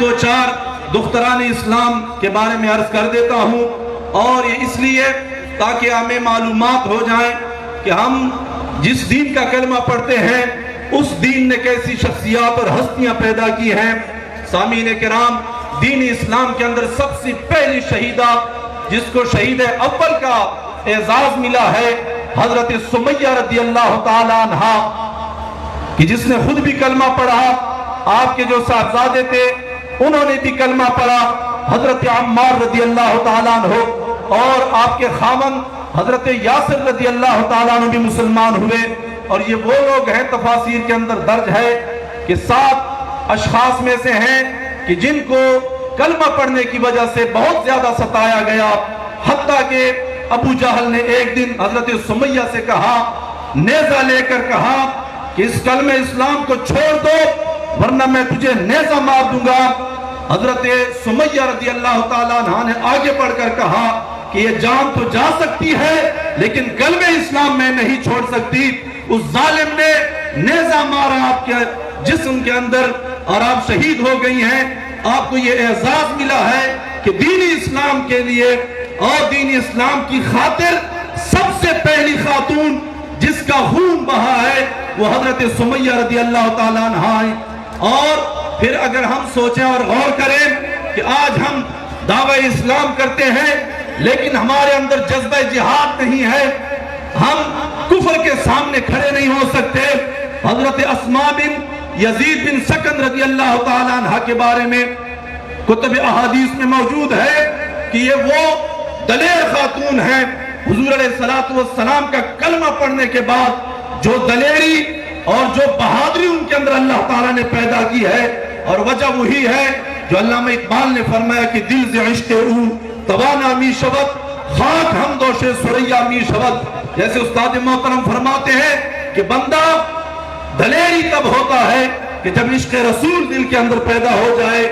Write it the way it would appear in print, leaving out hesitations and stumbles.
دو چار دختران اسلام کے بارے میں عرض کر دیتا ہوں، اور یہ اس لیے تاکہ ہمیں معلومات ہو جائیں کہ ہم جس دین کا کلمہ پڑھتے ہیں اس دین نے کیسی شخصیات اور ہستیاں پیدا کی ہیں۔ سامعین کرام، دین اسلام کے اندر سب سے پہلی شہیدہ جس کو شہید اول کا اعزاز ملا ہے حضرت سمیہ رضی اللہ تعالی عنہ، کہ جس نے خود بھی کلمہ پڑھا، آپ کے جو صاحبزادے تھے انہوں نے بھی کلمہ پڑھا، حضرت عمار رضی اللہ تعالیٰ عنہ، اور آپ کے خاوند حضرت یاسر رضی اللہ تعالیٰ عنہ بھی مسلمان ہوئے۔ اور یہ وہ لوگ ہیں، تفاسیر کے اندر درج ہے کہ 7 اشخاص میں سے ہیں کہ جن کو کلمہ پڑھنے کی وجہ سے بہت زیادہ ستایا گیا، حتیٰ کہ ابو جہل نے ایک دن حضرت سمیہ سے کہا، نیزہ لے کر کہا کہ اس کلمہ اسلام کو چھوڑ دو ورنہ میں تجھے نیزہ مار دوں گا۔ حضرت سمیہ رضی اللہ تعالیٰ عنہ نے آگے بڑھ کر کہا کہ یہ جان تو جا سکتی ہے لیکن کلمہ اسلام میں نہیں چھوڑ سکتی۔ اس ظالم نے نیزہ مارا آپ کے جسم کے اندر اور آپ شہید ہو گئی ہیں۔ آپ کو یہ اعزاز ملا ہے کہ دین اسلام کے لیے اور دین اسلام کی خاطر سب سے پہلی خاتون جس کا خون بہا ہے وہ حضرت سمیہ رضی اللہ تعالیٰ عنہ ہیں۔ اور پھر اگر ہم سوچیں اور غور کریں کہ آج ہم دعوی اسلام کرتے ہیں لیکن ہمارے اندر جذبہ جہاد نہیں ہے، ہم کفر کے سامنے کھڑے نہیں ہو سکتے۔ حضرت اسماء بن یزید بن سکن رضی اللہ تعالیٰ عنہ کے بارے میں کتب احادیث میں موجود ہے کہ یہ وہ دلیر خاتون ہیں، حضور علیہ السلام کا کلمہ پڑھنے کے بعد جو دلیری اور جو بہادری ان کے اندر اللہ تعالیٰ نے پیدا کی ہے، اور وجہ وہی ہے جو علامہ اقبال نے فرمایا کہ دل سے عشق او توانا می شود خاک ہم دوش سریا می شود۔ جیسے استاد محترم فرماتے ہیں کہ بندہ دلیری تب ہوتا ہے کہ جب عشق رسول دل کے اندر پیدا ہو جائے۔